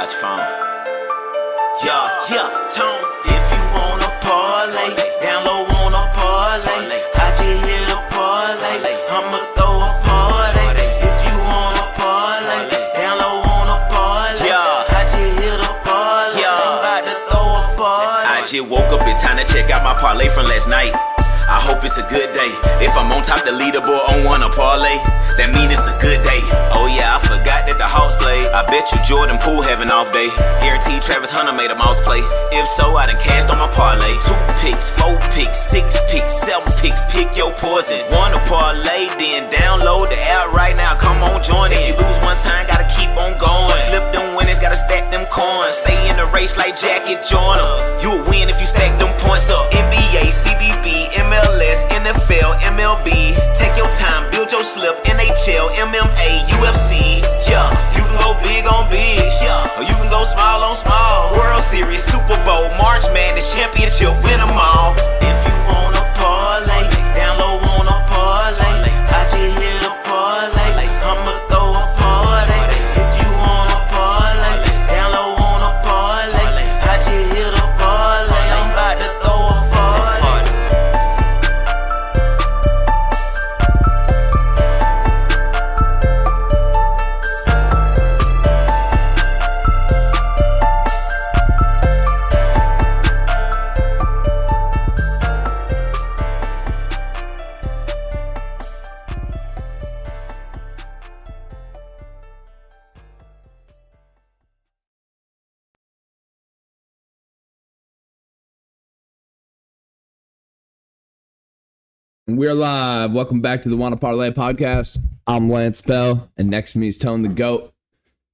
out your phone. Yeah, Tone. If you wanna parlay, down low wanna parlay. I just hit a parlay, I'ma throw a party. If you wanna parlay, down low wanna parlay. I just hit a parlay, I'm about to throw a party. I just woke up in time to check out my parlay from last night. I hope it's a good day. If I'm on top the leaderboard on Wanna Parlay, that mean it's a good day. Oh yeah, I forgot that the Hawks played. I bet you Jordan Poole have an off day. Guaranteed Travis Hunter made a mouse play. If so, I done cashed on my parlay. 2 picks, 4 picks, 6 picks, 7 picks. Pick your poison. Wanna parlay, then download the app right now. Come on, join it. If you lose one time, gotta keep on going. Flip them winnings, gotta stack them coins. Stay in the race like Jackie Joyner. You'll win if you stack them points up. NBA, CBB, MLS, NFL, MLB. Take your time, build your slip. NHL, MMA, UFC. Yeah, you can go big on big. Yeah, or you can go small on small. World Series, Super Bowl, March Madness, championship, win them all. If you wanna parlay, down low wanna parlay. I just hit a parlay, I'ma throw a party. If you wanna parlay, down low wanna parlay. I just hit a parlay, I'm about to throw a party. We're live. Welcome back to the Wanna Parlay Podcast. I'm Lantz Bell, and next to me is ToneTheGoat.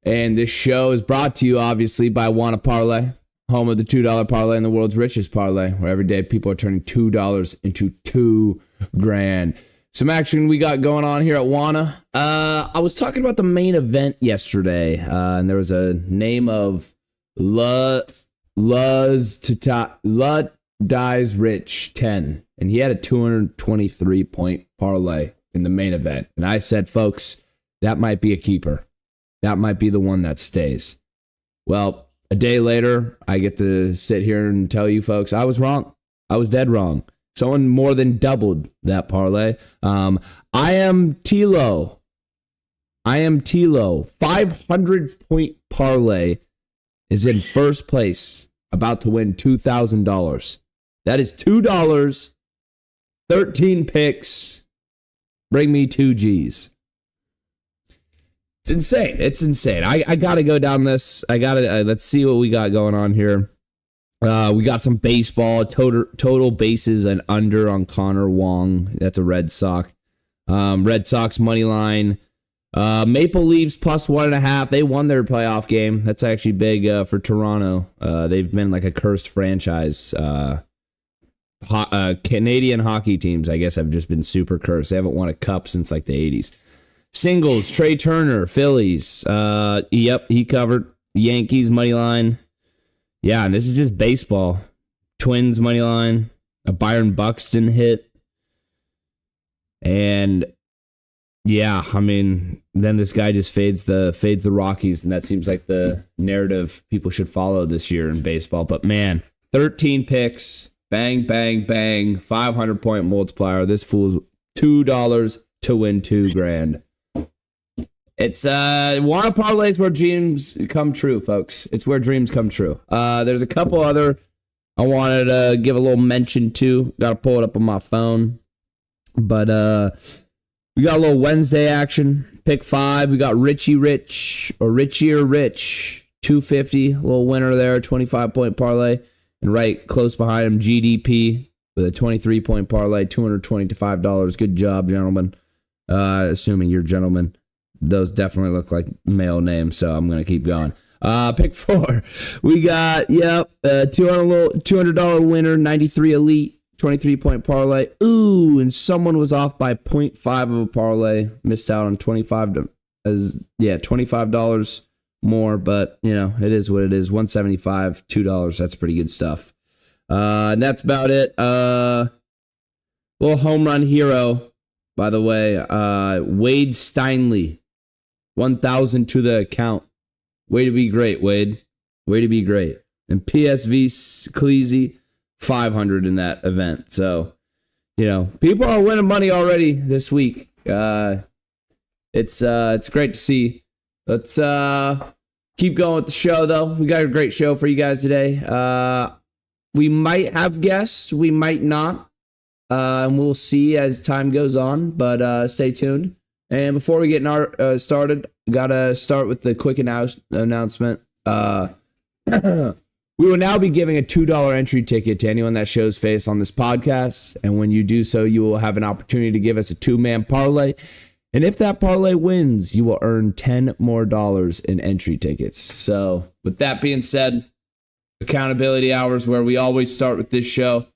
And this show is brought to you, obviously, by Wanna Parlay, home of the $2 parlay and the world's richest parlay, where every day people are turning $2 into $2,000. Some action we got going on here at Wanna. I was talking about the main event yesterday, and there was a name of Luz Dies Rich 10. And he had a 223-point parlay in the main event. And I said, folks, that might be a keeper. That might be the one that stays. Well, a day later, I get to sit here and tell you folks, I was wrong. I was dead wrong. Someone more than doubled that parlay. I am Tilo. 500-point parlay is in first place, about to win $2,000. That is $2. 13 picks, bring me 2 G's. It's insane. I gotta go down this. Let's see what we got going on here. We got some baseball, total bases and under on Connor Wong. That's a Red Sox. Red Sox money line. Maple Leafs plus 1.5. They won their playoff game. That's actually big for Toronto. They've been like a cursed franchise. Canadian hockey teams, I guess, have just been super cursed. They haven't won a cup since like the 80s. Singles, Trey Turner, Phillies. Yep, he covered. Yankees money line. Yeah, and this is just baseball. Twins money line. A Byron Buxton hit. And yeah, I mean, then this guy just fades the Rockies, and that seems like the narrative people should follow this year in baseball. But man, 13 picks. Bang, bang, bang. 500-point multiplier. This fool's $2 to win $2,000. It's Wanna Parlay is where dreams come true, folks. It's where dreams come true. There's a couple other I wanted to give a little mention to. Got to pull it up on my phone. But we got a little Wednesday action. Pick 5. We got Richie Rich or 250. A little winner there. 25-point parlay. And right close behind him, GDP with a 23-point parlay, $225. Good job, gentlemen. Assuming you're gentlemen. Those definitely look like male names, so I'm going to keep going. Pick 4. We got, $200 winner, 93 Elite, 23-point parlay. Ooh, and someone was off by 0.5 of a parlay. Missed out on $25 more, but it is what it is. 175, $2. That's pretty good stuff. And that's about it. Little home run hero, by the way. Wade Steinley, 1,000 to the account. Way to be great, Wade. Way to be great. And PSV Cleasy, 500 in that event. So, people are winning money already this week. It's great to see. Let's keep going with the show, though. We got a great show for you guys today. We might have guests. We might not. And we'll see as time goes on. But stay tuned. And before we get started, got to start with the quick announcement. We will now be giving a $2 entry ticket to anyone that shows face on this podcast. And when you do so, you will have an opportunity to give us a 2-man parlay. And if that parlay wins, you will earn $10 more in entry tickets. So with that being said, accountability hours where we always start with this show.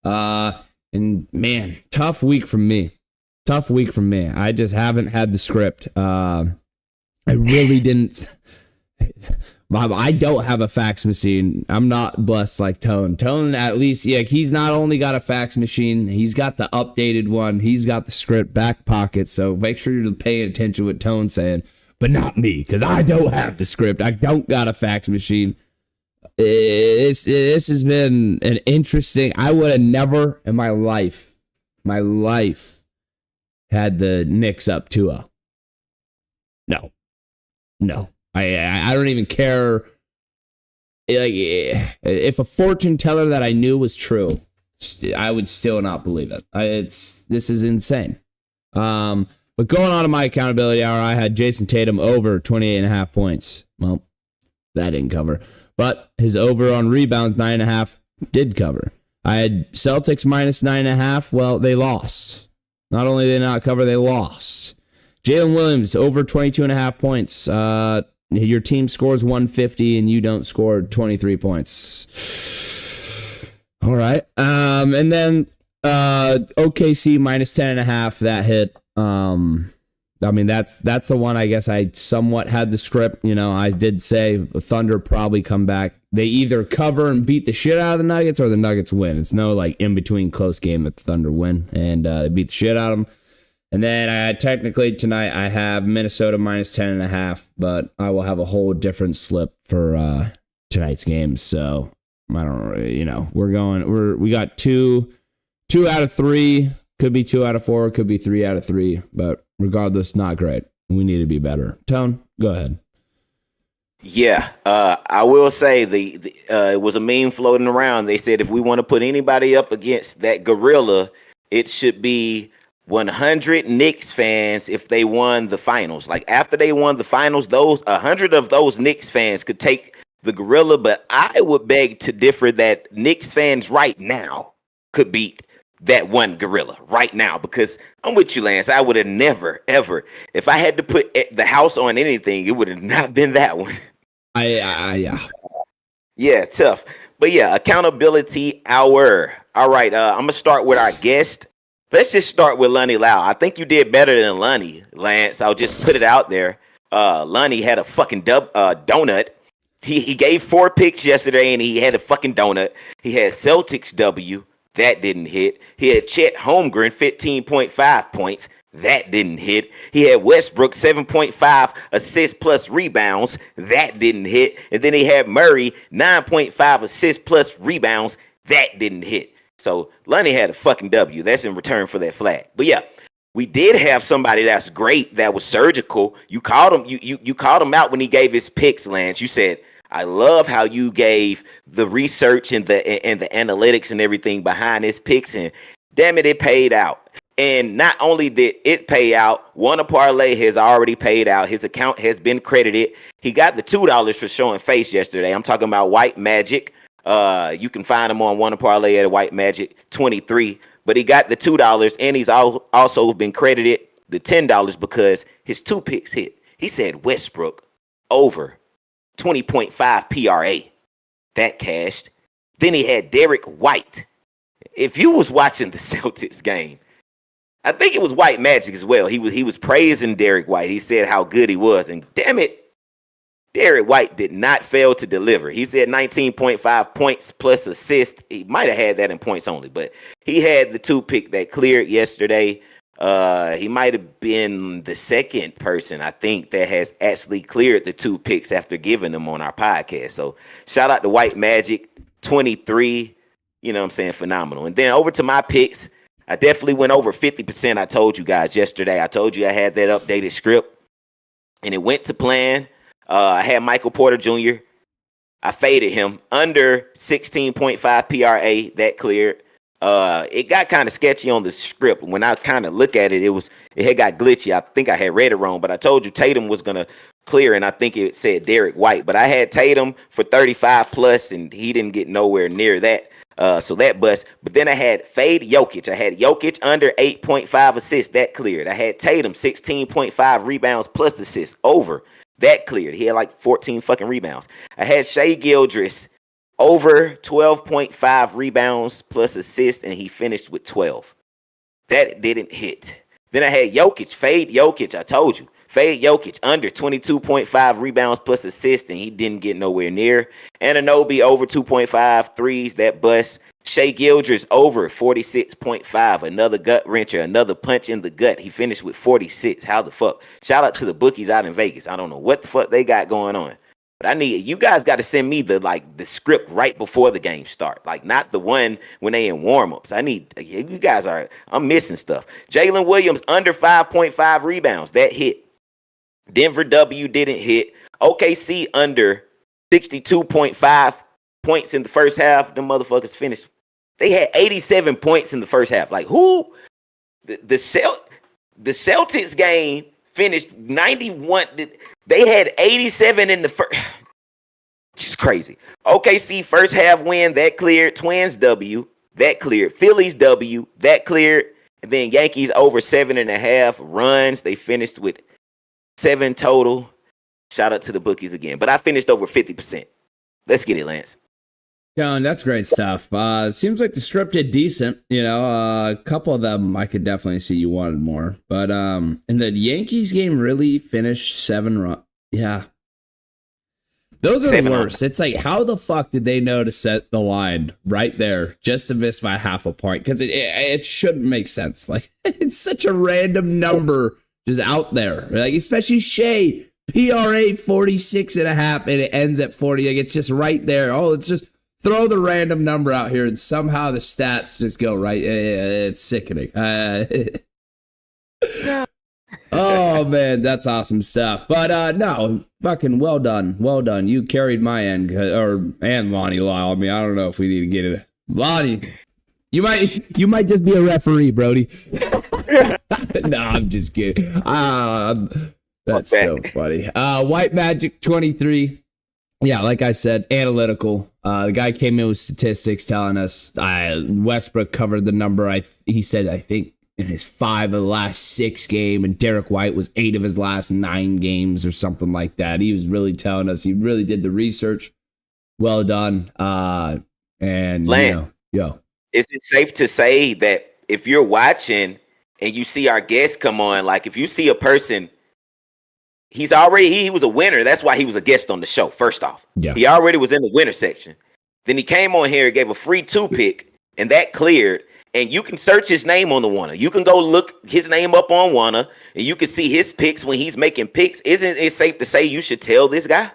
And man, tough week from me. I just haven't had the script. I really didn't. I don't have a fax machine. I'm not blessed like Tone. Tone, at least, he's not only got a fax machine, he's got the updated one. He's got the script back pocket. So make sure you're paying attention to what Tone's saying. But not me, because I don't have the script. I don't got a fax machine. This has been an interesting. I would have never in my life, had the Knicks up 2-0. No. I don't even care. Like, if a fortune teller that I knew was true, I would still not believe it. This is insane. But going on to my accountability hour, I had Jason Tatum over 28.5 points. Well, that didn't cover. But his over on rebounds, 9.5, did cover. I had Celtics minus 9.5. Well, they lost. Not only did they not cover, they lost. Jalen Williams, over 22.5 points. Your team scores 150 and you don't score 23 points. All right. And then OKC minus 10.5, that hit. I mean, that's the one I guess I somewhat had the script. I did say the Thunder probably come back. They either cover and beat the shit out of the Nuggets or the Nuggets win. It's no like in between close game that the Thunder win and beat the shit out of them. And then technically tonight I have Minnesota minus 10.5, but I will have a whole different slip for tonight's games. So I don't know, we got two out of 3, could be 2 out of 4, could be 3 out of 3, but regardless, not great. We need to be better. Tone, go ahead. Yeah, I will say it was a meme floating around. They said if we want to put anybody up against that gorilla, it should be 100 Knicks fans if they won the finals. Like after they won the finals, 100 of those Knicks fans could take the gorilla. But I would beg to differ that Knicks fans right now could beat that one gorilla right now, because I'm with you, Lance. I would have never, ever, if I had to put the house on anything, it would have not been that one. Yeah, tough. But yeah, accountability hour. All right, I'm going to start with our guest. Let's just start with Lonnie Lyle. I think you did better than Lonnie, Lance. I'll just put it out there. Lonnie had a fucking donut. He gave 4 picks yesterday, and he had a fucking donut. He had Celtics W. That didn't hit. He had Chet Holmgren, 15.5 points. That didn't hit. He had Westbrook, 7.5 assists plus rebounds. That didn't hit. And then he had Murray, 9.5 assists plus rebounds. That didn't hit. So Lonnie had a fucking W. That's in return for that flag. But yeah, we did have somebody that's great that was surgical. You called him. You called him out when he gave his picks, Lance. You said, I love how you gave the research and the analytics and everything behind his picks, and damn it paid out. And not only did it pay out, Wanna Parlay has already paid out. His account has been credited. He got the $2 for showing face yesterday. I'm talking about White Magic. You can find him on Wanna Parlay at White Magic 23. But he got the $2, and he's also been credited the $10 because his 2 picks hit. He said Westbrook over 20.5 PRA. That cashed. Then he had Derek White. If you was watching the Celtics game, I think it was White Magic as well. He was praising Derek White. He said how good he was. And damn it, Derek White did not fail to deliver. He said 19.5 points plus assist. He might have had that in points only, but he had the 2 pick that cleared yesterday. He might have been the second person, I think, that has actually cleared the 2 picks after giving them on our podcast. So shout out to White Magic 23. You know what I'm saying? Phenomenal. And then over to my picks. I definitely went over 50%. I told you guys yesterday. I told you I had that updated script, and it went to plan. I had Michael Porter Jr. I faded him under 16.5 PRA. That cleared. It got kind of sketchy on the script. When I kind of look at it, it had got glitchy. I think I had read it wrong, but I told you Tatum was going to clear, and I think it said Derek White. But I had Tatum for 35 plus, and he didn't get nowhere near that. So that bust. But then I had fade Jokic. I had Jokic under 8.5 assists. That cleared. I had Tatum 16.5 rebounds plus assists over. That cleared. He had like 14 fucking rebounds. I had Shai Gilgeous over 12.5 rebounds plus assists, and he finished with 12. That didn't hit. Then I had Jokic, fade Jokic. I told you. Fade Jokic under 22.5 rebounds plus assists, and he didn't get nowhere near. Anunoby over 2.5 threes, that bust. Shai Gilgeous over 46.5, another gut wrencher, another punch in the gut. He finished with 46. How the fuck? Shout out to the bookies out in Vegas. I don't know what the fuck they got going on. But you guys got to send me the script right before the game start. Like, not the one when they in warm-ups. You guys I'm missing stuff. Jalen Williams under 5.5 rebounds. That hit. Denver W didn't hit. OKC under 62.5 points in the first half. Them motherfuckers finished. They had 87 points in the first half. Like, who? The Celtics game finished 91. They had 87 in the first. Just crazy. OKC first half win, that cleared. Twins W, that cleared. Phillies W, that cleared. And then Yankees over 7.5 runs. They finished with 7 total. Shout out to the bookies again. But I finished over 50%. Let's get it, Lance. John, that's great stuff. It seems like the script did decent. A couple of them I could definitely see you wanted more. But and the Yankees game really finished 7 runs. Yeah. Those are the worst. It's like, how the fuck did they know to set the line right there just to miss by half a point? Because it shouldn't make sense. Like, it's such a random number just out there. Like, especially Shea, PRA 46.5, and it ends at 40. Like, it's just right there. Oh, it's just throw the random number out here, and somehow the stats just go right. It's sickening. Oh, man, that's awesome stuff. But no, fucking well done. Well done. You carried my end, and Lonnie Lyle. I mean, I don't know if we need to get it. Lonnie, you might just be a referee, Brody. No, I'm just kidding. That's so funny. White Magic 23. Yeah, like I said, analytical. The guy came in with statistics telling us Westbrook covered the number. He said, I think, in his 5 of the last 6 game, and Derek White was 8 of his last 9 games or something like that. He was really telling us. He really did the research. Well done. And Lance, is it safe to say that if you're watching and you see our guest come on, like if you see a person, he was a winner. That's why he was a guest on the show. First off, He already was in the winner section. Then he came on here and gave a free 2 pick, and that cleared. And you can search his name on the Wanna. You can go look his name up on Wanna, and you can see his picks when he's making picks. Isn't it safe to say you should tell this guy?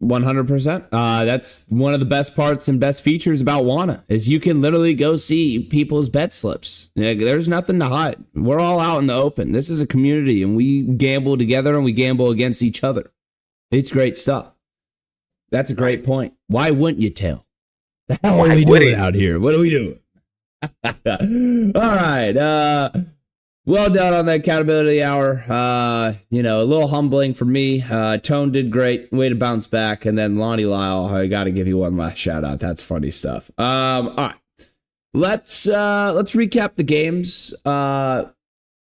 100%. That's one of the best parts and best features about Wanna is you can literally go see people's bet slips. There's nothing to hide. We're all out in the open. This is a community, and we gamble together and we gamble against each other. It's great stuff. That's a great point. Why wouldn't you tell? The hell are we doing out here? What are we doing? All right. Well done on the accountability hour. A little humbling for me. Tone did great. Way to bounce back. And then Lonnie Lyle, I got to give you one last shout out. That's funny stuff. All right. Let's recap the games.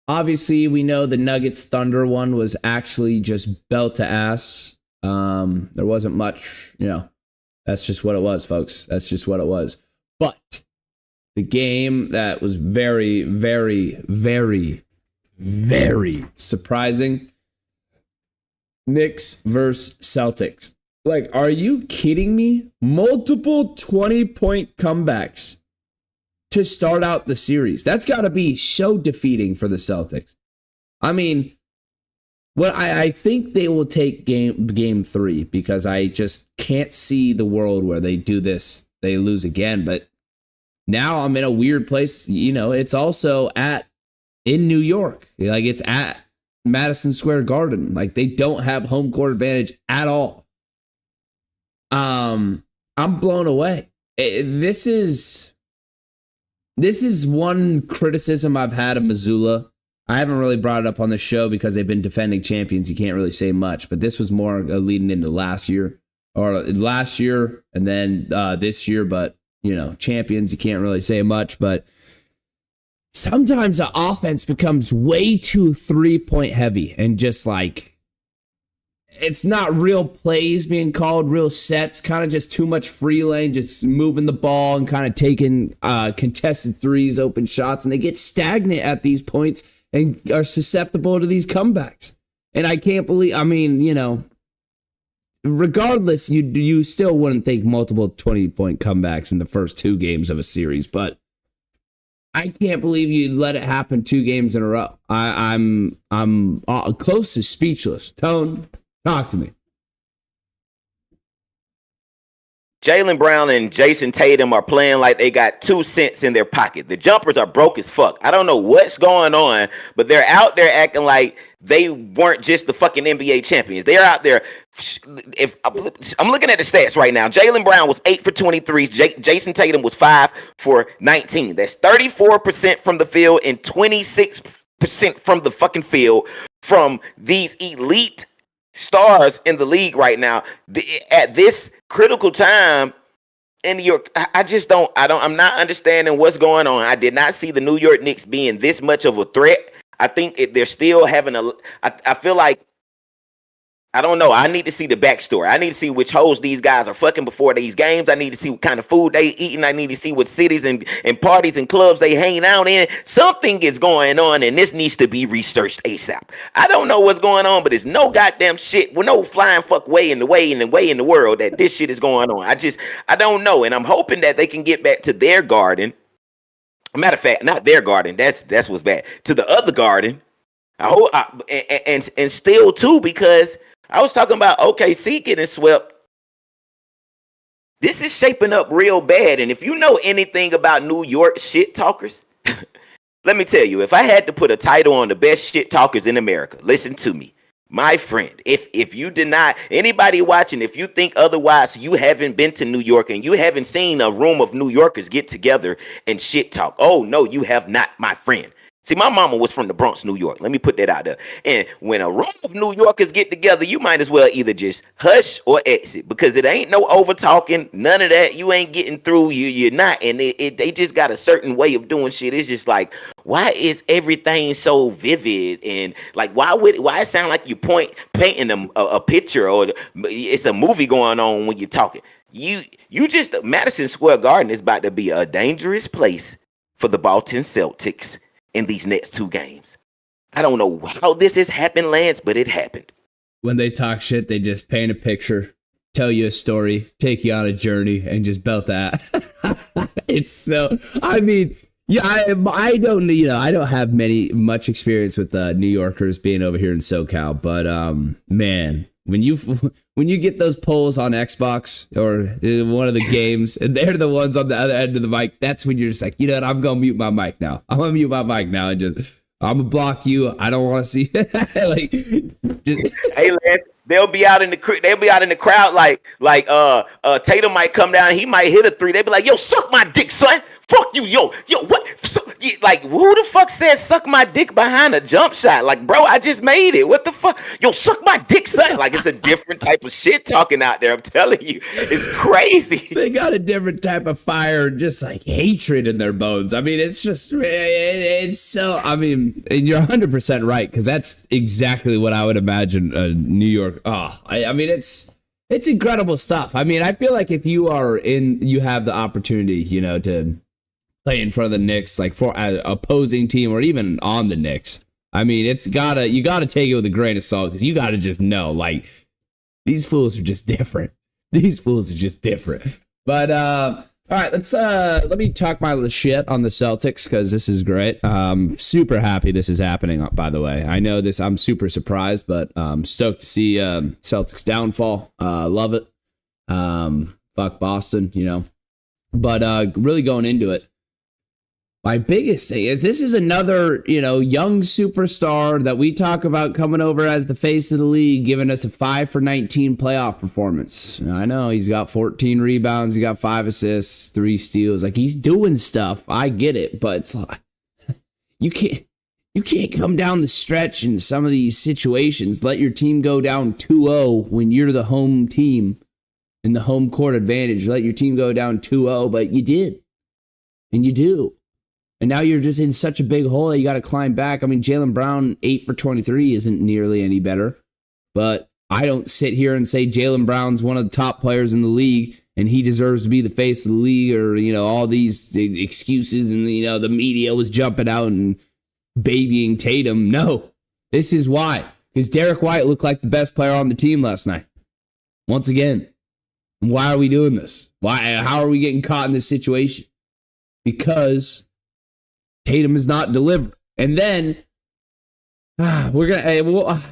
Obviously, we know the Nuggets Thunder one was actually just belt to ass. There wasn't much, that's just what it was, folks. That's just what it was. But the game that was very, very, very, very surprising. Knicks versus Celtics. Like, are you kidding me? Multiple 20-point comebacks. to start out the series. That's got to be so defeating for the Celtics. I mean, well, I think they will take game 3 because I just can't see the world where they do this, they lose again. But now I'm in a weird place. You know, it's also in New York. Like, it's at Madison Square Garden. Like, they don't have home court advantage at all. I'm blown away. This is one criticism I've had of Missoula. I haven't really brought it up on the show because they've been defending champions. You can't really say much, but this was more leading into last year and then this year. But, you know, champions, you can't really say much. But sometimes the offense becomes way too 3-point heavy and just like, it's not real plays being called, real sets, kind of just too much free lane, just moving the ball and kind of taking contested threes, open shots, and they get stagnant at these points and are susceptible to these comebacks. And I can't believe, I mean, you know, regardless, you still wouldn't think multiple 20-point comebacks in the first 2 games of a series, but I can't believe you let it happen 2 games in a row. I'm close to speechless. Tone, talk to me. Jaylen Brown and Jason Tatum are playing like they got 2 cents in their pocket. The jumpers are broke as fuck. I don't know what's going on, but they're out there acting like they weren't just the fucking NBA champions. They're out there. If I'm looking at the stats right now, Jaylen Brown was 8 for 23. Jason Tatum was 5 for 19. That's 34% from the field and 26% from the fucking field from these elite stars in the league right now at this critical time in New York. I'm not understanding what's going on. I did not see the New York Knicks being this much of a threat. I think they're still having I feel like, I don't know. I need to see the backstory. I need to see which hoes these guys are fucking before these games. I need to see what kind of food they eating. I need to see what cities and parties and clubs they hanging out in. Something is going on, and this needs to be researched ASAP. I don't know what's going on, but there's no goddamn shit. We're no flying fuck way in the world that this shit is going on. I don't know, and I'm hoping that they can get back to their garden. Matter of fact, not their garden. That's what's bad. To the other garden. I hope, and still too, because I was talking about OKC getting swept. This is shaping up real bad. And if you know anything about New York shit talkers, let me tell you, if I had to put a title on the best shit talkers in America, listen to me, my friend. If you deny, anybody watching, if you think otherwise, you haven't been to New York and you haven't seen a room of New Yorkers get together and shit talk. Oh, no, you have not, my friend. See, my mama was from the Bronx, New York. Let me put that out there. And when a room of New Yorkers get together, you might as well either just hush or exit, because it ain't no over talking, none of that. You ain't getting through. You're not. And they just got a certain way of doing shit. It's just like, why is everything so vivid? And like, why it sound like you painting them a picture, or it's a movie going on when you're talking? You just, Madison Square Garden is about to be a dangerous place for the Boston Celtics in these next 2 games. I don't know how this has happened, Lance, but it happened. When they talk shit, they just paint a picture, tell you a story, take you on a journey, and just belt that. It's so, I mean, yeah, I don't, you know, I don't have much experience with New Yorkers being over here in SoCal, but man, when you get those polls on Xbox or one of the games, and they're the ones on the other end of the mic, that's when you're just like, you know what, I'm gonna mute my mic now. I'm gonna mute my mic now and just, I'm gonna block you. I don't want to see like just. Hey, Lance, they'll be out in the crowd like Tatum might come down, he might hit a 3. They'll be like, yo, suck my dick, son. Fuck you, yo, what? Like, who the fuck says suck my dick behind a jump shot? Like, bro, I just made it. What the fuck? Yo, suck my dick, son. Like, it's a different type of shit talking out there. I'm telling you, it's crazy. They got a different type of fire, just like hatred in their bones. I mean, it's just, it's so, I mean, and you're 100% right, because that's exactly what I would imagine New York. I mean, it's incredible stuff. I mean, I feel like if you have the opportunity, you know, to play in front of the Knicks, like for an opposing team or even on the Knicks, I mean, you gotta take it with a grain of salt, because you gotta just know, like, these fools are just different. These fools are just different. But All right, let me talk my shit on the Celtics because this is great. Super happy this is happening, by the way. I know this, I'm super surprised, but stoked to see Celtics downfall. Love it. Fuck Boston, you know. But really going into it, my biggest thing is this is another, you know, young superstar that we talk about coming over as the face of the league, giving us a 5 for 19 playoff performance. I know he's got 14 rebounds, he got 5 assists, 3 steals. Like, he's doing stuff. I get it, but it's like you can't come down the stretch in some of these situations. Let your team go down 2-0 when you're the home team in the home court advantage. Let your team go down 2-0, but you did. And you do. And now you're just in such a big hole that you got to climb back. I mean, Jaylen Brown, 8 for 23 isn't nearly any better. But I don't sit here and say Jaylen Brown's one of the top players in the league and he deserves to be the face of the league, or, you know, all these excuses and, you know, the media was jumping out and babying Tatum. No, this is why. Because Derek White looked like the best player on the team last night. Once again. Why are we doing this? How are we getting caught in this situation? Because Tatum is not delivering. And then we're gonna.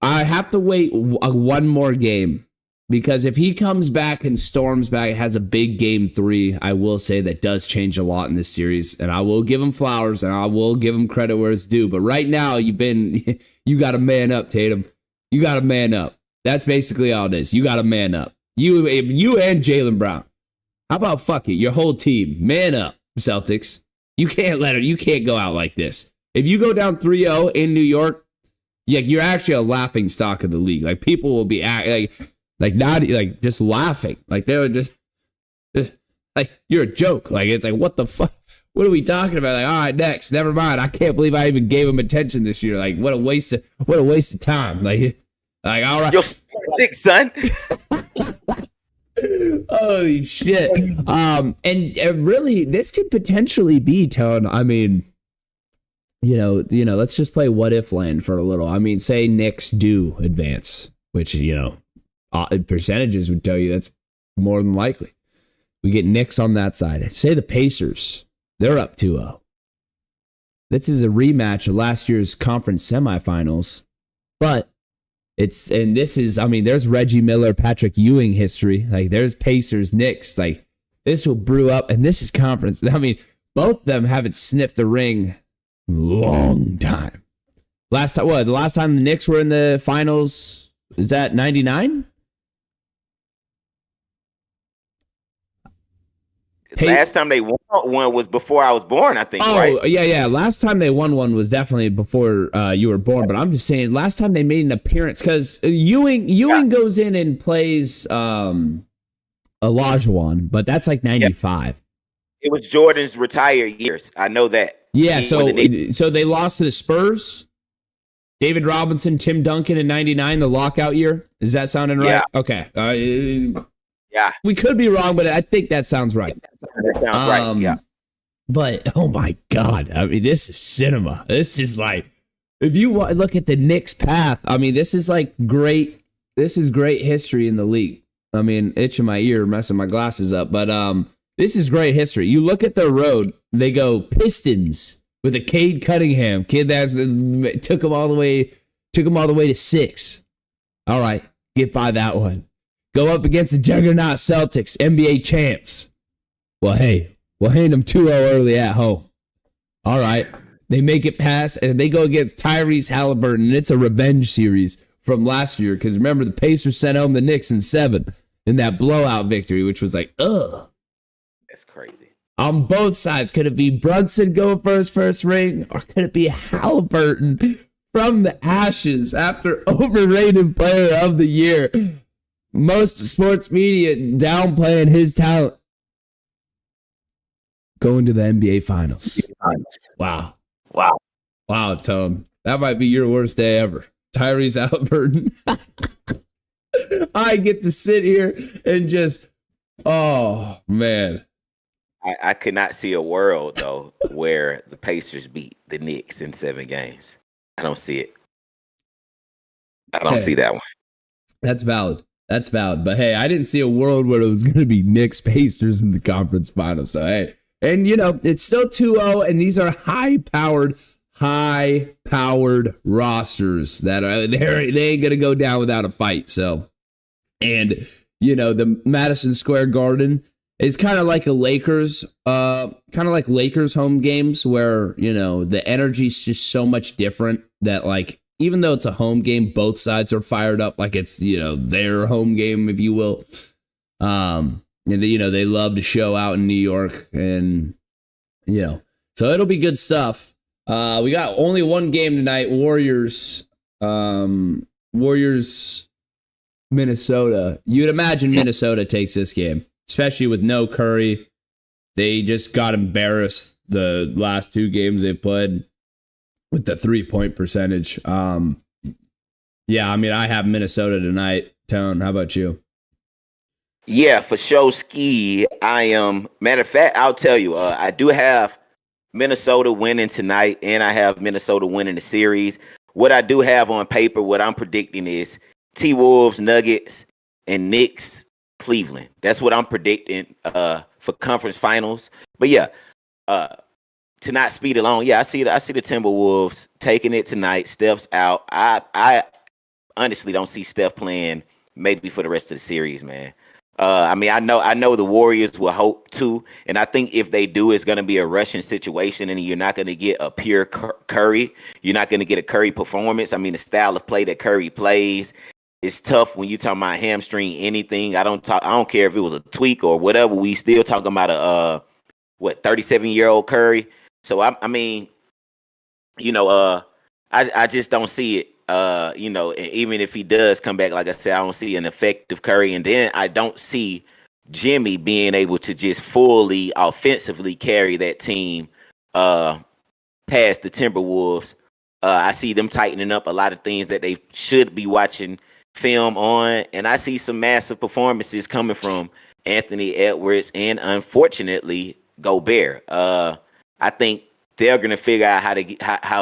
I have to wait one more game, because if he comes back and storms back, has a big game 3, I will say that does change a lot in this series, and I will give him flowers and I will give him credit where it's due. But right now, you got to man up, Tatum. You got to man up. That's basically all it is. You got to man up. You and Jaylen Brown. How about fuck it? Your whole team, man up, Celtics. You can't go out like this. If you go down 3-0 in New York, yeah, you're actually a laughing stock of the league. Like, people will be just laughing. Like, they're just like, you're a joke. Like, it's like, what the fuck? What are we talking about? Like, all right, next. Never mind. I can't believe I even gave him attention this year. Like, what a waste of time. Like all right. You're sick, son. Holy shit. And really, this could potentially be, Tone. I mean, you know, let's just play what if land for a little. I mean, say Knicks do advance, which, you know, percentages would tell you that's more than likely. We get Knicks on that side. Say the Pacers, they're up 2-0. This is a rematch of last year's conference semifinals, but there's Reggie Miller, Patrick Ewing history. Like, there's Pacers, Knicks. Like, this will brew up, and this is conference. I mean, both of them haven't sniffed a ring long time. The last time the Knicks were in the finals, is that 99? Last time they won one was before I was born, I think, right? Oh, yeah. Last time they won one was definitely before you were born. But I'm just saying, last time they made an appearance, because Ewing goes in and plays Olajuwon, but that's like 95. It was Jordan's retired years. I know that. Yeah, so they lost to the Spurs. David Robinson, Tim Duncan in 99, the lockout year. Is that sounding right? Yeah. Okay. Yeah. We could be wrong, but I think that sounds right. That sounds right, yeah. But, oh my God. I mean, this is cinema. This is like, if you look at the Knicks path, I mean, this is great history in the league. I mean, itching my ear, messing my glasses up, but this is great history. You look at their road, they go Pistons with a Cade Cunningham, kid that took them all the way to 6. All right, get by that one. Go up against the juggernaut Celtics, NBA champs. Well, hey, we'll hand them 2-0 early at home. All right. They make it past, and they go against Tyrese Halliburton, and it's a revenge series from last year. Because remember, the Pacers sent home the Knicks in 7 in that blowout victory, which was like, ugh. That's crazy. On both sides, could it be Brunson going for his first ring, or could it be Halliburton from the ashes after overrated player of the year? Most sports media downplaying his talent. Going to the NBA Finals. Wow, Tone. That might be your worst day ever. Tyrese Halliburton. I get to sit here and just, oh, man. I could not see a world, though, where the Pacers beat the Knicks in 7 games. I don't see it. I don't see that one. That's valid. That's valid. But hey, I didn't see a world where it was going to be Knicks Pacers in the conference finals. So hey, and it's still 2-0, and these are high-powered rosters that are they ain't gonna go down without a fight. So, and the Madison Square Garden is kind of like Lakers home games where the energy's just so much different that like even though it's a home game, both sides are fired up like it's their home game, if you will. And they love to show out in New York, and so it'll be good stuff. We got only one game tonight. Warriors, Minnesota. You'd imagine Minnesota takes this game, especially with no Curry. They just got embarrassed the last two games they played with the 3-point percentage. I have Minnesota tonight. Tone, how about you? Yeah, for sure, Ski. I am. Matter of fact, I'll tell you, I do have Minnesota winning tonight, and I have Minnesota winning the series. What I do have on paper, what I'm predicting is T-Wolves, Nuggets, and Knicks, Cleveland. That's what I'm predicting for conference finals. But yeah, to not speed along, I see the Timberwolves taking it tonight. Steph's out. I honestly don't see Steph playing maybe for the rest of the series, man. I know the Warriors will hope to, and I think if they do, it's going to be a rushing situation, and you're not going to get a pure Curry. You're not going to get a Curry performance. I mean, the style of play that Curry plays is tough when you talking about hamstring anything. I don't care if it was a tweak or whatever. We still talking about a 37-year-old Curry. So I just don't see it. Even if he does come back, like I said, I don't see an effective Curry. And then I don't see Jimmy being able to just fully offensively carry that team past the Timberwolves. I see them tightening up a lot of things that they should be watching film on. And I see some massive performances coming from Anthony Edwards and, unfortunately, Gobert. I think they're going to figure out how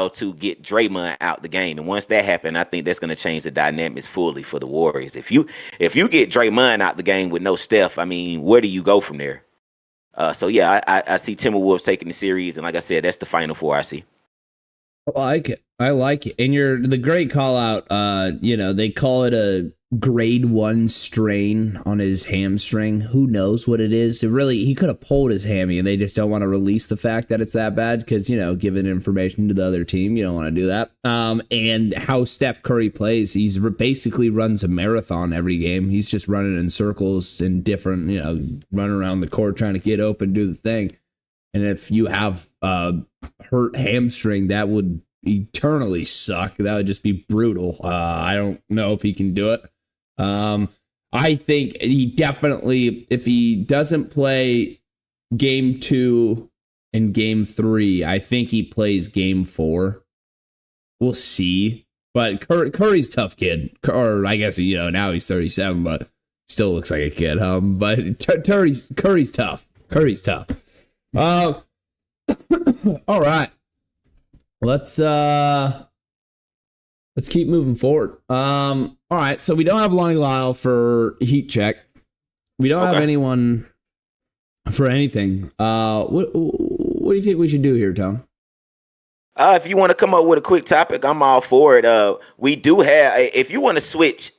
to get Draymond out the game. And once that happens, I think that's going to change the dynamics fully for the Warriors. If you get Draymond out the game with no Steph, I mean, where do you go from there? I see Timberwolves taking the series. And like I said, that's the final four I see. I like it. And the great call out, they call it a grade 1 strain on his hamstring. Who knows what it is? He could have pulled his hammy, and they just don't want to release the fact that it's that bad because, giving information to the other team, you don't want to do that. And how Steph Curry plays, he's basically runs a marathon every game. He's just running in circles and different, running around the court trying to get open, do the thing. And if you have a hurt hamstring, that would eternally suck. That would just be brutal. I don't know if he can do it. I think he definitely, if he doesn't play game 2 and game 3, I think he plays game 4. We'll see. But Curry's tough kid. Or I guess, now he's 37, but still looks like a kid. But Curry's tough. Curry's tough. All right. Let's keep moving forward. All right, so we don't have Lonnie Lyle for Heat Check. We don't have anyone for anything. What do you think we should do here, Tom? If you want to come up with a quick topic, I'm all for it. We do have, if you want to switch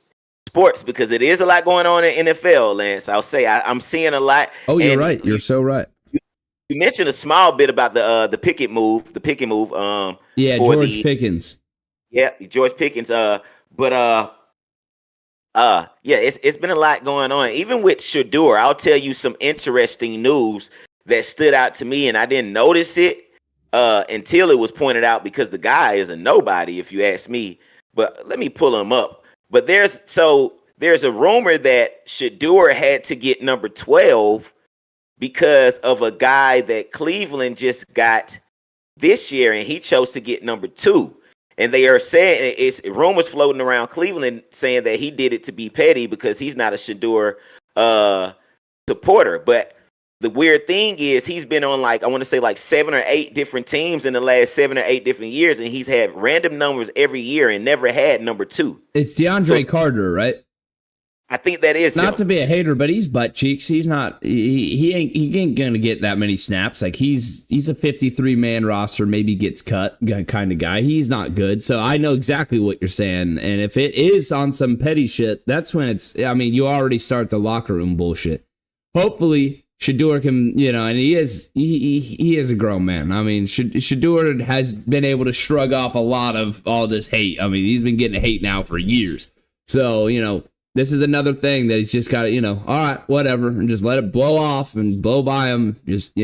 sports, because it is a lot going on in NFL, Lance, I'll say I'm seeing a lot. Oh, you're right. You're so right. You mentioned a small bit about the Pickett move. George Pickens. Yeah, George Pickens. It's been a lot going on. Even with Shedeur, I'll tell you some interesting news that stood out to me, and I didn't notice it until it was pointed out because the guy is a nobody, if you ask me. But let me pull him up. But there's a rumor that Shedeur had to get number 12 because of a guy that Cleveland just got this year, and he chose to get number 2. And they are saying it's rumors floating around Cleveland saying that he did it to be petty because he's not a Shedeur supporter. But the weird thing is he's been on I want to say 7 or 8 different teams in the last 7 or 8 different years, and he's had random numbers every year and never had number 2. It's DeAndre Carter, right? I think that is Not him. to be a hater, but he's butt cheeks. He's not. He ain't gonna get that many snaps. Like he's a 53-man roster, maybe gets cut kind of guy. He's not good. So I know exactly what you're saying. And if it is on some petty shit, that's when it's. I mean, you already start the locker room bullshit. Hopefully, Shedeur can, and he is a grown man. I mean, Shedeur has been able to shrug off a lot of all this hate. I mean, he's been getting hate now for years. So this is another thing that he's just got to, all right, whatever, and just let it blow off and blow by him. Just,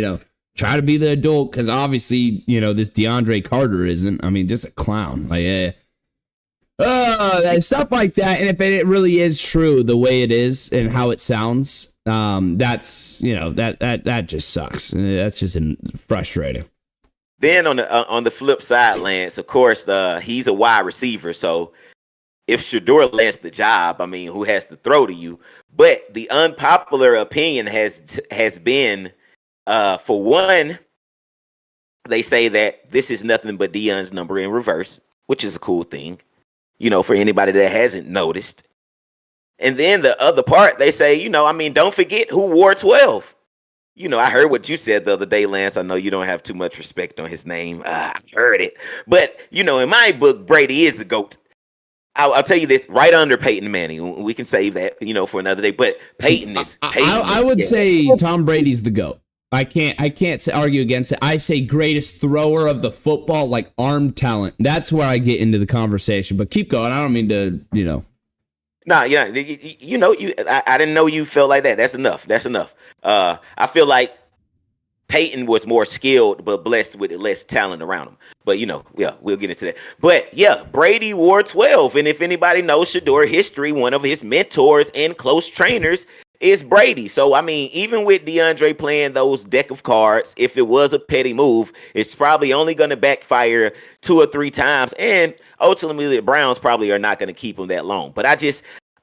try to be the adult, because obviously, this DeAndre Carter isn't. I mean, just a clown. Like, stuff like that. And if it really is true the way it is and how it sounds, that's, that just sucks. That's just frustrating. Then on the flip side, Lance, of course, he's a wide receiver, so if Shedeur lands the job, I mean, who has to throw to you? But the unpopular opinion has been, for one, they say that this is nothing but Deion's number in reverse, which is a cool thing, for anybody that hasn't noticed. And then the other part, they say, don't forget who wore 12. I heard what you said the other day, Lance. I know you don't have too much respect on his name. I heard it. But, in my book, Brady is the GOAT. I'll tell you this, right under Peyton Manning. We can save that, for another day. But Peyton is. I would say Tom Brady's the GOAT. I can't argue against it. I say greatest thrower of the football, like arm talent. That's where I get into the conversation. But keep going. I don't mean to, Nah, yeah, I didn't know you felt like that. That's enough. I feel like Peyton was more skilled, but blessed with less talent around him. But, we'll get into that. But, yeah, Brady wore 12. And if anybody knows Shedeur history, one of his mentors and close trainers is Brady. So, I mean, even with DeAndre playing those deck of cards, if it was a petty move, it's probably only going to backfire 2 or 3 times. And ultimately, the Browns probably are not going to keep him that long. But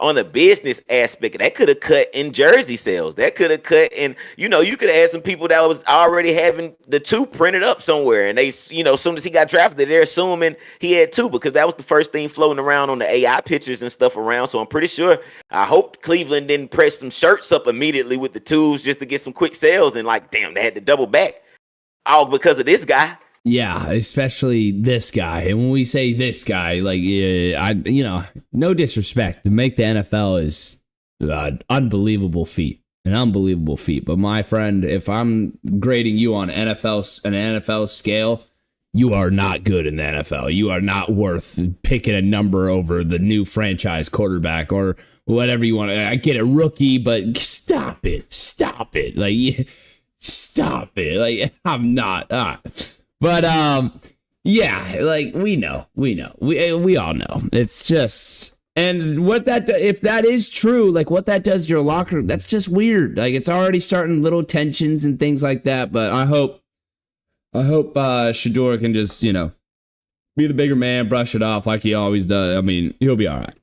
on the business aspect, that could have cut in jersey sales. That could have cut in, you could have had some people that was already having the 2 printed up somewhere. And they, as soon as he got drafted, they're assuming he had 2 because that was the first thing floating around on the AI pictures and stuff around. So I'm pretty sure, I hope Cleveland didn't press some shirts up immediately with the 2s just to get some quick sales. And damn, they had to double back all because of this guy. Yeah, especially this guy. And when we say this guy, no disrespect, to make the NFL is an unbelievable feat. But my friend, if I'm grading you on an NFL scale, you are not good in the NFL. You are not worth picking a number over the new franchise quarterback or whatever you want. I get a rookie, but stop it. Stop it. I'm not. But we know, we all know. It's just, and if that is true, what that does to your locker room, that's just weird. It's already starting little tensions and things like that. But I hope Shedeur can just, be the bigger man, brush it off like he always does. I mean, he'll be all right.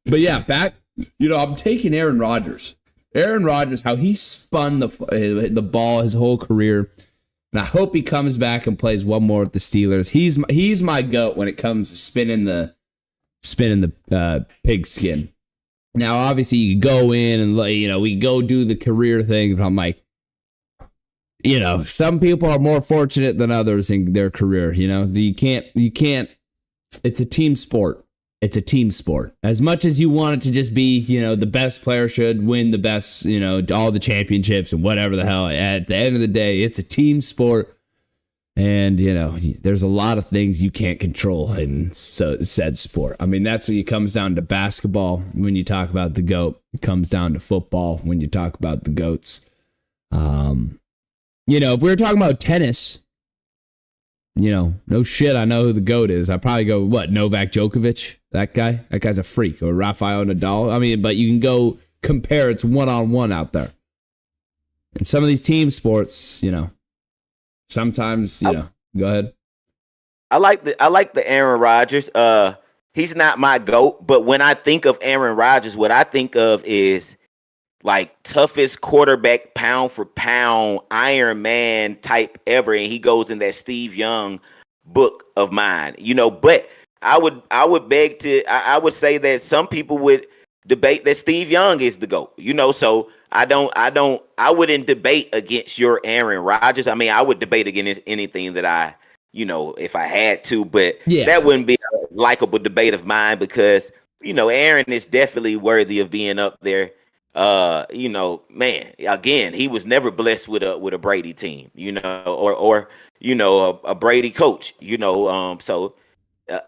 But yeah, back, I'm taking Aaron Rodgers, how he spun the ball his whole career. And I hope he comes back and plays one more with the Steelers. He's my GOAT when it comes to spinning the pigskin. Now, obviously, you go in and we go do the career thing. But I'm like, some people are more fortunate than others in their career. You can't. It's a team sport. As much as you want it to just be, the best player should win the best, all the championships and whatever the hell. At the end of the day, it's a team sport. And, there's a lot of things you can't control in said sport. I mean, that's when it comes down to basketball. When you talk about the GOAT, it comes down to football. When you talk about the GOATs, if we were talking about tennis, no shit, I know who the GOAT is. I'd probably go, Novak Djokovic? That guy's a freak. Or Rafael Nadal. I mean, but you can go compare. It's one-on-one out there. And some of these team sports, sometimes, go ahead. I like the Aaron Rodgers. He's not my GOAT, but when I think of Aaron Rodgers, what I think of is toughest quarterback pound for pound, Iron Man type ever. And he goes in that Steve Young book of mine, but I would say that some people would debate that Steve Young is the GOAT. So I wouldn't debate against your Aaron Rodgers. I mean, I would debate against anything that if I had to, but that wouldn't be a likable debate of mine because, Aaron is definitely worthy of being up there. Man, again, he was never blessed with a Brady team, or a Brady coach, so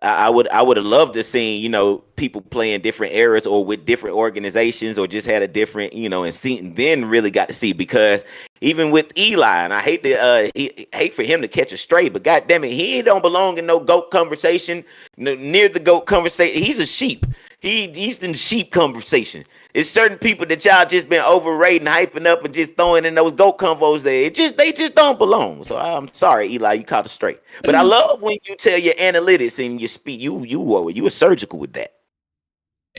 I would have loved to see, people play in different eras or with different organizations or just had a different, and then really got to see, because even with Eli, and I hate for him to catch a stray, but goddamn it, he don't belong in no GOAT conversation, near the GOAT conversation. He's a sheep. He's in the sheep conversation. It's certain people that y'all just been overrating, hyping up, and just throwing in those GOAT convos there. They just don't belong. So I'm sorry, Eli, you caught it straight. But I love when you tell your analytics and you speak. You were surgical with that.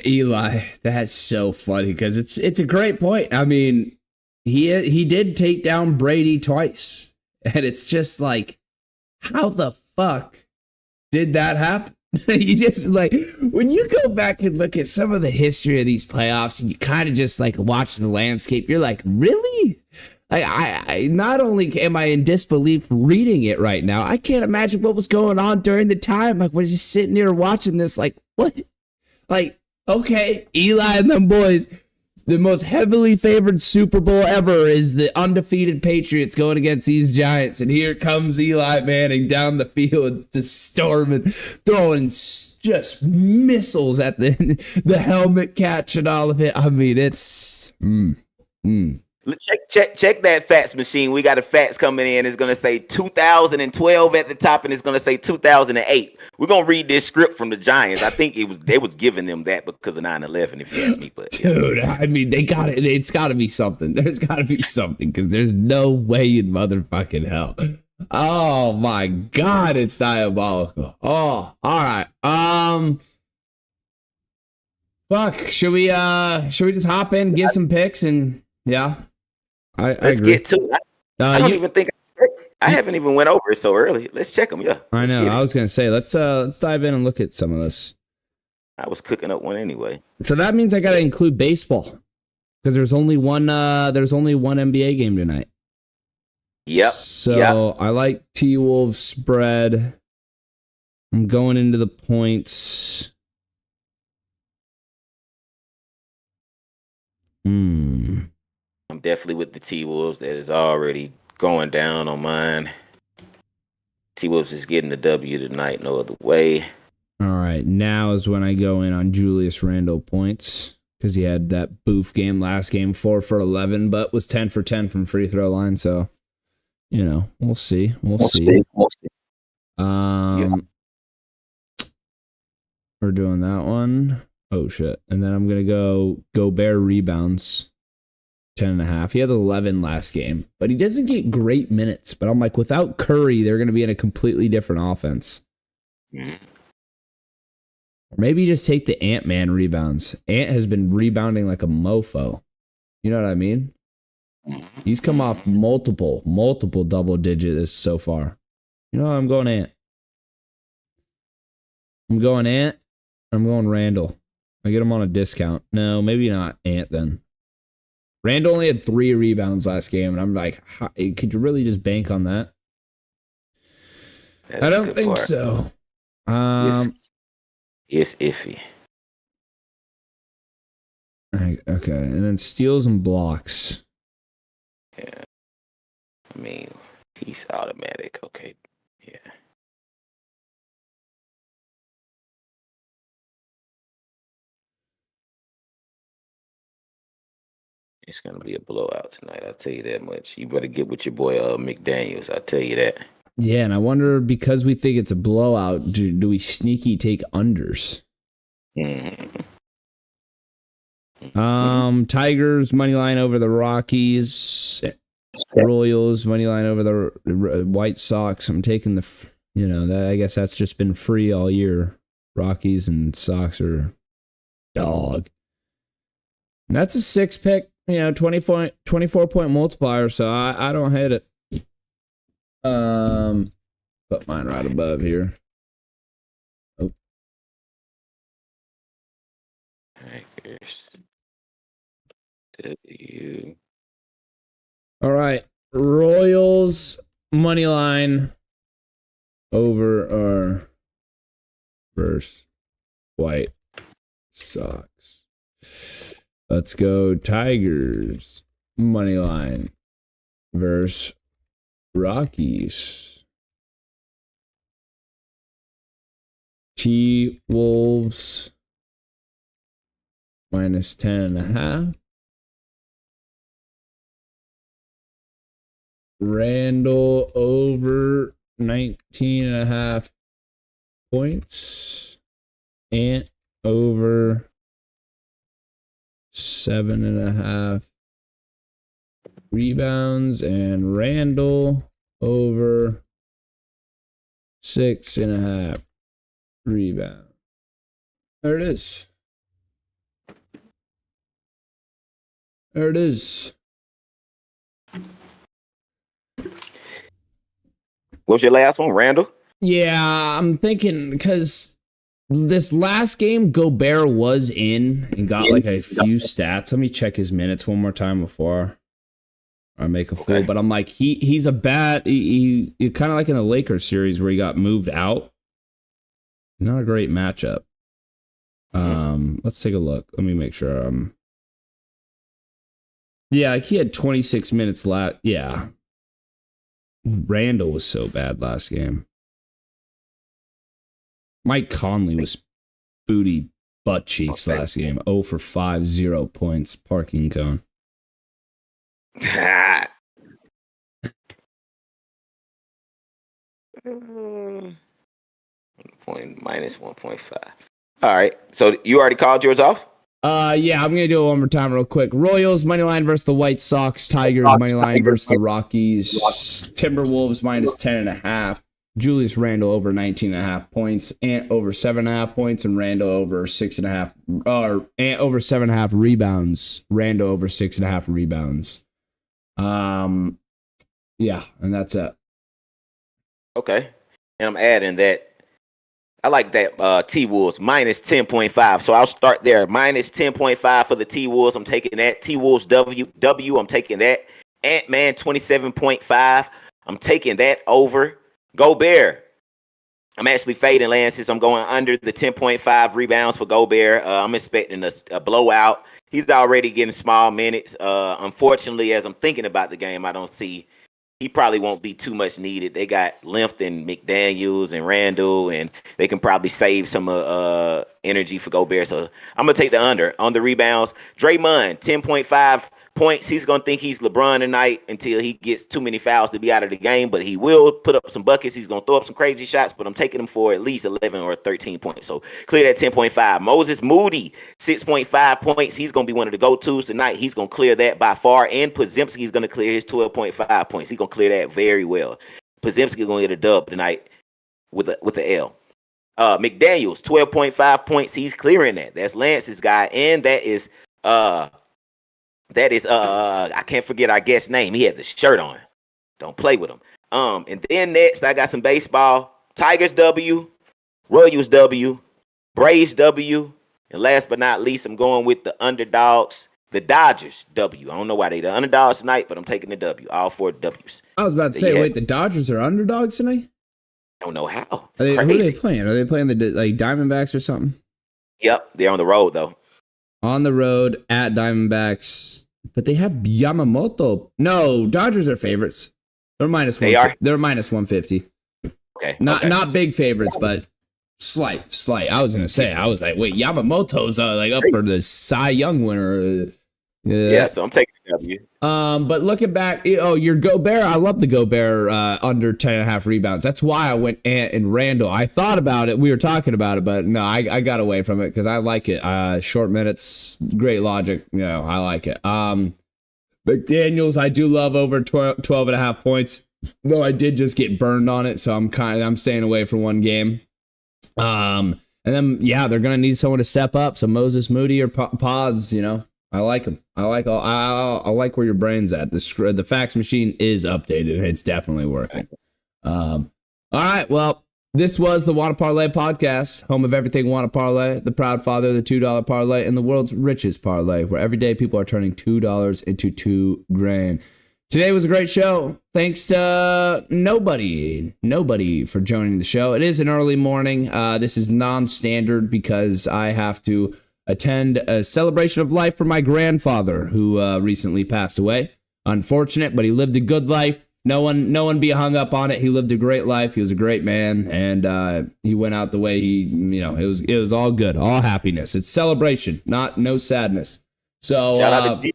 Eli, that's so funny because it's a great point. I mean, he did take down Brady twice, and it's just like, how the fuck did that happen? You just when you go back and look at some of the history of these playoffs and you kind of just watching the landscape, you're like, really? I not only am I in disbelief reading it right now, I can't imagine what was going on during the time. We're just sitting here watching this, what? Okay, Eli and them boys, the most heavily favored Super Bowl ever is the undefeated Patriots going against these Giants. And here comes Eli Manning down the field, just storming, throwing just missiles at the helmet catch and all of it. I mean, it's... Check that fax machine. We got a fax coming in. It's going to say 2012 at the top, and it's going to say 2008. We're going to read this script from the Giants. I think they was giving them that because of 9/11, if you ask me. But dude, I mean, they got it. It's got to be something. There's got to be something because there's no way in motherfucking hell. Oh my God, it's diabolical. Oh, all right. Fuck. Should we just hop in, give some picks, and yeah. Let's get to it. I don't even think I haven't even went over it so early. Let's check them. Yeah, I know. I was gonna say let's dive in and look at some of this. I was cooking up one anyway. So that means I gotta include baseball because there's only one NBA game tonight. Yep. So I like T-Wolves spread. I'm going into the points. I'm definitely with the T-Wolves. That is already going down on mine. T-Wolves is getting the W tonight. No other way. All right. Now is when I go in on Julius Randle points because he had that boof game last game, 4 for 11, but was 10 for 10 from free throw line. So, we'll see. We'll see. Yeah. We're doing that one. Oh, shit. And then I'm going to go Gobert rebounds. 10.5. He had 11 last game, but he doesn't get great minutes. But I'm like, without Curry, they're going to be in a completely different offense. Or maybe just take the Ant-Man rebounds. Ant has been rebounding like a mofo. You know what I mean? He's come off multiple double digits so far. I'm going Ant. I'm going Randall. I get him on a discount. No, maybe not Ant then. Randall only had 3 rebounds last game, and I'm like, could you really just bank on that? I don't think so. It's iffy. Okay, and then steals and blocks. Yeah. I mean, he's automatic. Okay. Yeah. It's going to be a blowout tonight. I'll tell you that much. You better get with your boy McDaniels. I'll tell you that. Yeah, and I wonder, because we think it's a blowout, do we sneaky take unders? Tigers, money line over the Rockies. Royals, money line over the White Sox. I'm taking I guess that's just been free all year. Rockies and Sox are dog. And that's a 6 pick. 24 point multiplier, so I don't hate it. Put mine right above here. Oh. All right, Tigers. W. All right. Royals money line over or versus White Sox. Let's go Tigers money line versus Rockies. T-Wolves minus 10.5. Randall over 19.5 points. Ant over 7.5 rebounds. And Randall over 6.5 rebounds. There it is. There it is. What's your last one, Randall? Yeah, I'm thinking because this last game, Gobert was in and got like a few stats. Let me check his minutes one more time before I make a fool. But I'm like, he's a bad. He kind of like in the Lakers series where he got moved out. Not a great matchup. Let's take a look. Let me make sure. Yeah, like he had 26 minutes last. Yeah. Randall was so bad last game. Mike Conley was booty butt cheeks last game. 0 for 5, 0 points. Parking cone. Minus 1.5. All right. So you already called yours off? Yeah, I'm gonna do it one more time real quick. Royals money line versus the White Sox. Tigers money line versus the Rockies. Timberwolves minus 10.5. Julius Randle over 19.5 points. Ant over 7.5 points, and Randle over 6.5. Ant over 7.5 rebounds. Randle over 6.5 rebounds. Yeah, and that's it. Okay. And I'm adding that. I like that T-Wolves minus 10.5. So I'll start there. Minus 10.5 for the T-Wolves. I'm taking that. T-Wolves W. I'm taking that. Ant-Man 27.5. I'm taking that over. Gobert. I'm actually fading Lantz. I'm going under the 10.5 rebounds for Gobert. I'm expecting a blowout. He's already getting small minutes. Unfortunately, as I'm thinking about the game, I don't see. He probably won't be too much needed. They got Lemph and McDaniels and Randall, and they can probably save some energy for Gobert. So I'm going to take the under on the rebounds. Draymond, 10.5 points. He's going to think he's LeBron tonight until he gets too many fouls to be out of the game, but he will put up some buckets. He's going to throw up some crazy shots, but I'm taking him for at least 11 or 13 points. So clear that 10.5. Moses Moody, 6.5 points. He's going to be one of the go-tos tonight. He's going to clear that by far, and Podziemski is going to clear his 12.5 points. He's going to clear that very well. Podziemski is going to get a dub tonight with the L. McDaniels, 12.5 points. He's clearing that. That's Lance's guy, and that is I can't forget our guest's name. He had the shirt on. Don't play with him. And then next I got some baseball. Tigers W, Royals W, Braves W, and last but not least, I'm going with the underdogs, the Dodgers W. I don't know why they the underdogs tonight, but I'm taking the W. All 4 W's. I was about to say, wait, the Dodgers are underdogs tonight? I don't know how. Who are they playing? Are they playing the Diamondbacks or something? Yep, they're on the road though. On the road at Diamondbacks, but they have Yamamoto. No, Dodgers are favorites. They're minus 150. They are? They're minus 150. Okay. Not big favorites, but slight. I was gonna say, I was like, wait, Yamamoto's up for the Cy Young winner. Yeah, so I'm taking the W. But looking back, your Gobert, I love the Gobert under 10.5 rebounds. That's why I went Ant and Randall. I thought about it. We were talking about it, but no, I got away from it because I like it. Short minutes, great logic. I like it. McDaniels, I do love over 12.5 points, though I did just get burned on it, so I'm staying away for one game. And then, they're going to need someone to step up. So Moses Moody or Pods, I like them. I like where your brain's at. The fax machine is updated. It's definitely working. All right. Well, This was the Wanna Parlay Podcast, home of everything Wanna Parlay, the proud father of the $2 parlay, and the world's richest parlay, where every day people are turning $2 into $2,000. Today was a great show. Thanks to nobody for joining the show. It is an early morning. This is non-standard because I have to attend a celebration of life for my grandfather who recently passed away. Unfortunate, but he lived a good life. No one be hung up on it. He lived a great life. He was a great man, and he went out the way it was all good, all happiness. It's celebration, no sadness. So, shout out to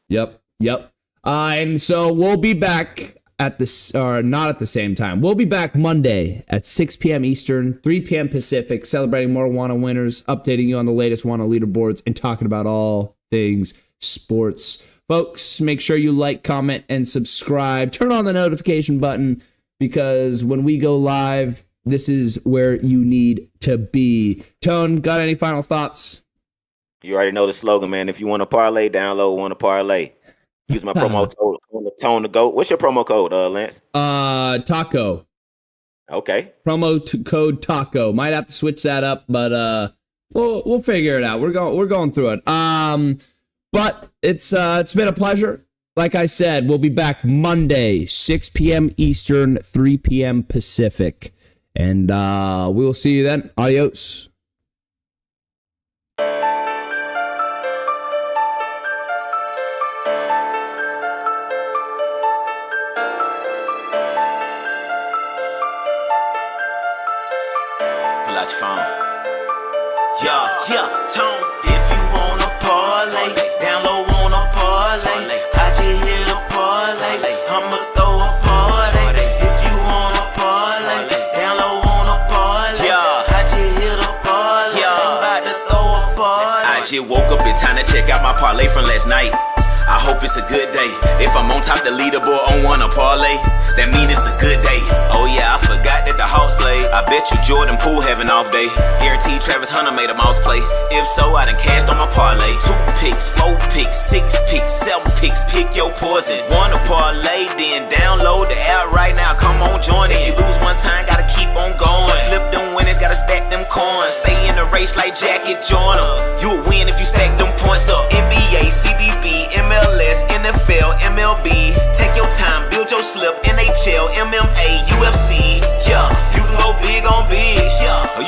yep. And so we'll be back not at the same time. We'll be back Monday at 6 p.m. Eastern, 3 p.m. Pacific, celebrating more Wanna winners, updating you on the latest Wanna leaderboards, and talking about all things sports. Folks, make sure you like, comment, and subscribe. Turn on the notification button because when we go live, this is where you need to be. Tone, got any final thoughts? You already know the slogan, man. If you want to parlay, download Wanna Parlay. Use my promo code ToneTheGoat. What's your promo code, Lance? Taco. Okay. Code Taco. Might have to switch that up, but we'll figure it out. We're going through it. But it's been a pleasure. Like I said, we'll be back Monday, 6 p.m. Eastern, 3 p.m. Pacific. And we will see you then. Adios. Pull out your phone. Yeah, Tone. If you wanna parlay, download Wanna Parlay. I just hit a parlay. I'ma throw a party. If you wanna parlay, download Wanna Parlay. I just hit a parlay. I'm about to throw a party. I just woke up in time to check out my parlay from last night. I hope it's a good day. If I'm on top the leaderboard on Wanna Parlay, that mean it's a good day. Oh yeah, I forgot that the Hawks played. I bet you Jordan Poole have an off day. Guaranteed Travis Hunter made a mouse play. If so, I done cashed on my parlay. 2 picks, 4 picks, 6 picks, 7 picks. Pick your poison. Wanna Parlay, then download the app right now. Come on, join it. If you lose one time, gotta keep on going. Flip them winnings, gotta stack them coins. Stay in the race like Jacket Joyner. You'll win if you stack them points up. NBA, CBB, MLS, NFL, MLB. Take your time, build your slip. NHL, MMA, UFC. Yeah, you can go big on big. Yeah.